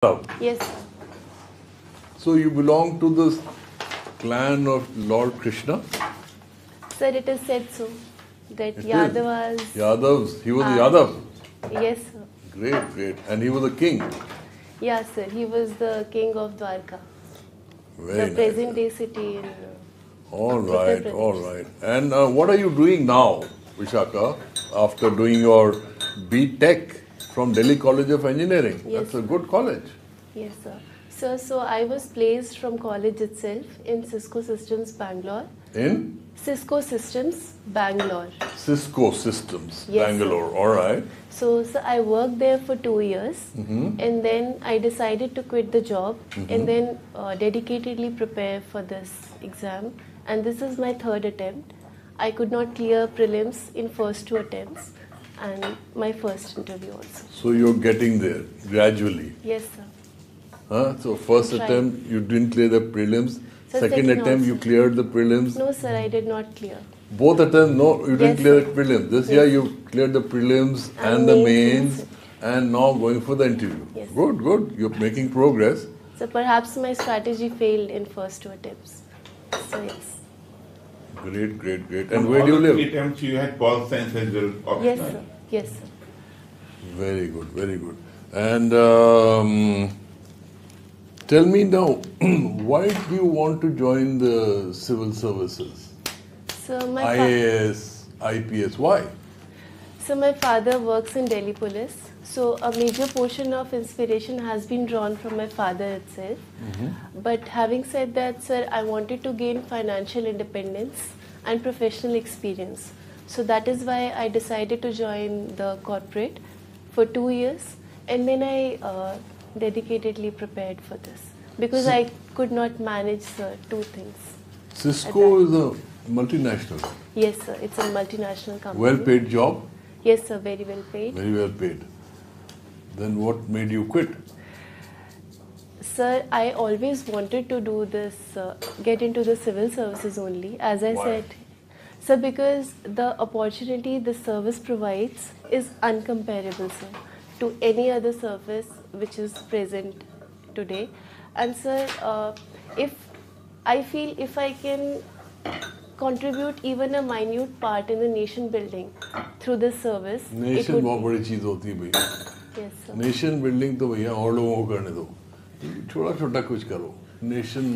Love. Yes, sir. So you belong to this clan of Lord Krishna? Sir, it is said so that It is. Yadavas. Yadavs. He was a are- Yadav. Yes, sir. Great, great. And he was a king. Yeah, sir. He was the king of Dwarka, Very the nice. present day city in. All Uttar right, Pradesh. all right. And what are you doing now, Vishaka, after doing your B.Tech from Delhi College of Engineering? Yes. That's a good college. Yes, sir. Sir, so I was placed from college itself in Cisco Systems, Bangalore. In Cisco Systems, Bangalore. Cisco Systems, Yes, sir. Bangalore. All right. So I worked there for 2 years, and then I decided to quit the job and then dedicatedly prepare for this exam. And this is my third attempt. I could not clear prelims in first 2 attempts, and my first interview also. So you're getting there gradually. Yes, sir. Huh? So first Right. attempt you didn't clear the prelims. Sir, Second second attempt you also. cleared the prelims. No, sir, I did not clear. Both attempts, no, you didn't Yes, clear sir. the prelims. This Yes. year you cleared the prelims And and the mains, mains, and now going for the interview. Yes. Good, good. You're making progress. So perhaps my strategy failed in first 2 attempts. So yes. Great, great, great. And where do you live? Attempts you had Paul Science as well. Yes, optional. sir. Yes, sir. Very good, very good. And tell me now, why do you want to join the civil services? So my IAS, IPS, why? So my father works in Delhi Police. So a major portion of inspiration has been drawn from my father itself. But having said that, sir, I wanted to gain financial independence and professional experience. So that is why I decided to join the corporate for 2 years, and then I dedicatedly prepared for this because I could not manage, sir, 2 things. Cisco is a multinational, Yes, sir, it's a multinational company. well-paid job, Yes, sir, very well paid. very well paid. Then what made you quit? Sir, I always wanted to do this, get into the civil services only, as I Why? said. Sir, because the opportunity the service provides is uncomparable, sir, to any other service which is present today. And sir, if I can contribute even a minute part in the nation building through this service, it nation would बहुत बड़ी चीज होती है भैया. yes, sir. Nation building तो भैया और लोगों को करने दो. छोटा छोटा कुछ करो. Nation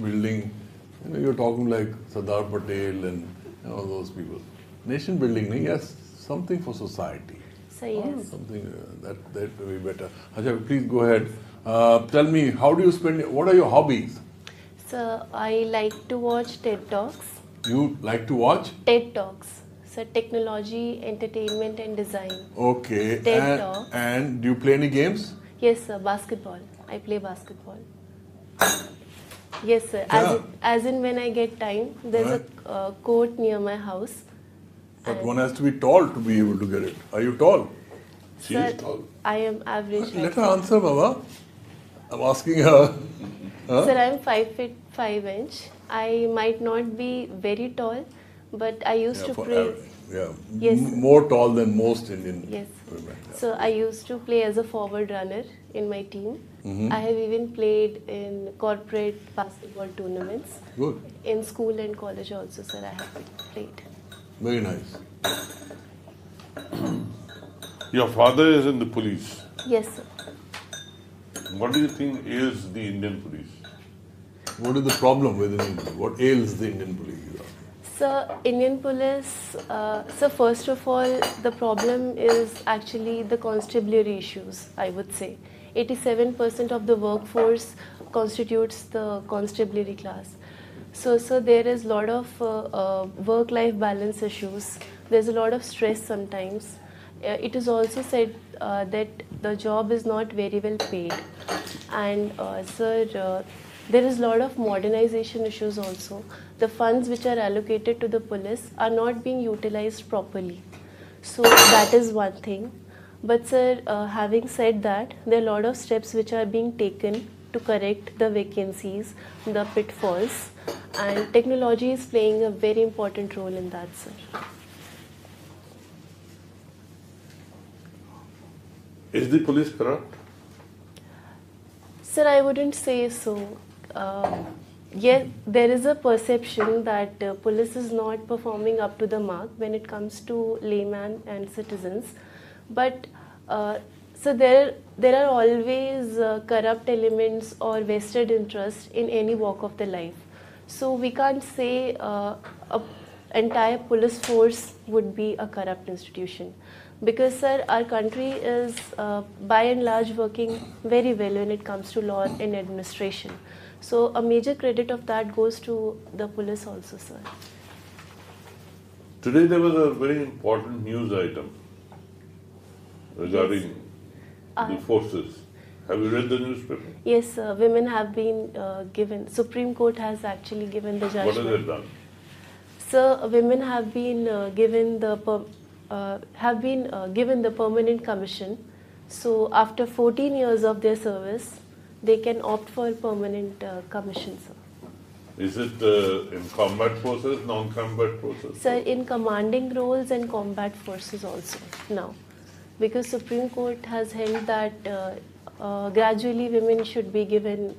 building, you're talking like Sardar Patel and all those people. Nation building नहीं, yes, something for society. So yes. Something that will be better. Acha, please go ahead. Tell me, how do you spend? What are your hobbies? So I like to watch TED Talks. You like to watch? TED Talks. So technology, entertainment and design. Okay. TED and, Talks. and do you play any games? Yes, sir. Basketball. I play basketball. Yes, sir. Yeah. As in when I get time, there's Right. a court near my house. But And- one has to be tall to be able to get it. Are you tall? She Sir, is tall. I am average. Let height. her answer, Baba. I'm asking her. Huh? Sir, I am 5 feet 5 inch. I might not be very tall, but I used to for play. average. Yeah. Yes, M- sir. more tall than most Indian Yes. women. Yeah. So I used to play as a forward runner in my team. I have even played in corporate basketball tournaments. Good. In school and college also, sir, I have played. Very nice. Your father is in the police. Yes, sir. What do you think is the Indian police? What is the problem with Indian police? What ails the Indian police? Sir, Indian police, so first of all, the problem is actually the constabulary issues, I would say. 87% of the workforce constitutes the constabulary class. So, there is a lot of work-life balance issues. There's a lot of stress sometimes. It is also said that the job is not very well paid. And sir, there is a lot of modernization issues also. The funds which are allocated to the police are not being utilized properly. So that is one thing. But sir, having said that, there are a lot of steps which are being taken to correct the vacancies, the pitfalls, and technology is playing a very important role in that, sir. Is the police corrupt? Sir, I wouldn't say so. Yes, there is a perception that police is not performing up to the mark when it comes to layman and citizens. But so there are always corrupt elements or vested interest in any walk of the life. So we can't say a entire police force would be a corrupt institution. Because, sir, our country is by and large working very well when it comes to law and administration. So a major credit of that goes to the police also, sir. Today there was a very important news item regarding the forces. Have you read the newspaper? Yes, sir. Women have been given, Supreme Court has actually given the judgment. What has it done? Sir, women have been given the given the permanent commission. So after 14 years of their service, they can opt for permanent commission, sir. Is it in combat forces, non-combat forces? Sir, in commanding roles and combat forces also now. Because Supreme Court has held that gradually women should be given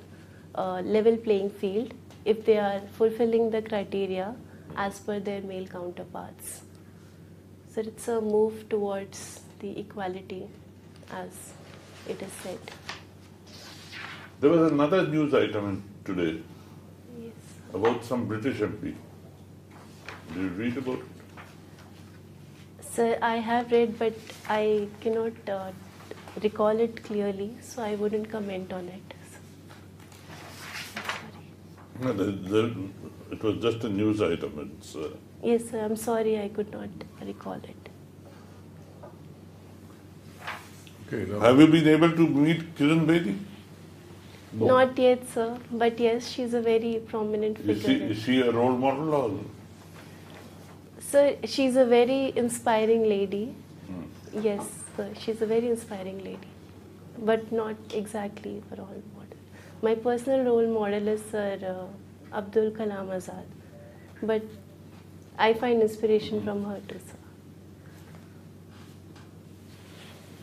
level playing field if they are fulfilling the criteria as per their male counterparts. So it's a move towards the equality as it is said. There was another news item today Yes. about some British MP. Did you read about it? Sir, I have read but I cannot recall it clearly, so I wouldn't comment on it. No, it was just a news item. It's, Yes, sir, I'm sorry I could not recall it. Okay, now, have you been able to meet Kiran Bedi? Not yet, sir, but yes, she's a very prominent figure. Is she a role model or? Sir, she's a very inspiring lady. Yes, sir, she's a very inspiring lady, but not exactly a role model. My personal role model is Sir Abdul Kalam Azad, but I find inspiration from her too, sir.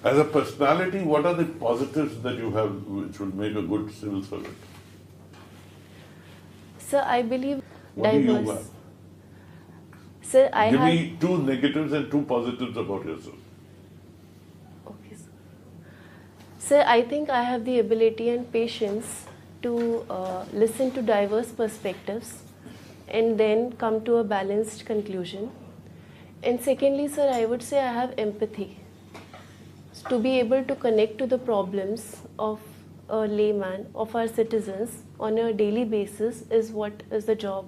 As a personality, what are the positives that you have which will make a good civil servant? Sir, I believe What do you diverse. have? Sir, I Give have. me 2 negatives and 2 positives about yourself. Okay, sir. Sir, I think I have the ability and patience to listen to diverse perspectives and then come to a balanced conclusion. And secondly, sir, I would say I have empathy. To be able to connect to the problems of a layman, of our citizens on a daily basis is what is the job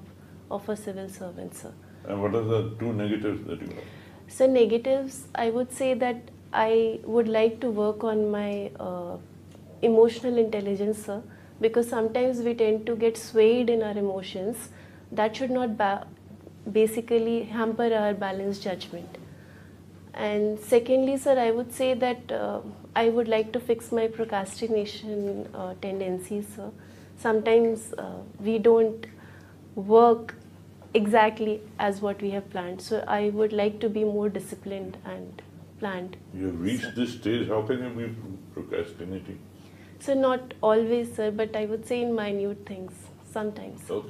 of a civil servant, sir. And what are the 2 negatives that you have? So negatives, I would say that I would like to work on my emotional intelligence, sir, because sometimes we tend to get swayed in our emotions. That should not basically hamper our balanced judgment. And secondly, sir, I would say that I would like to fix my procrastination tendencies, sir. Sometimes we don't work exactly as what we have planned. So I would like to be more disciplined and planned. You have reached this stage, how can you be procrastinating? So not always, sir, but I would say in minute things, sometimes. Okay.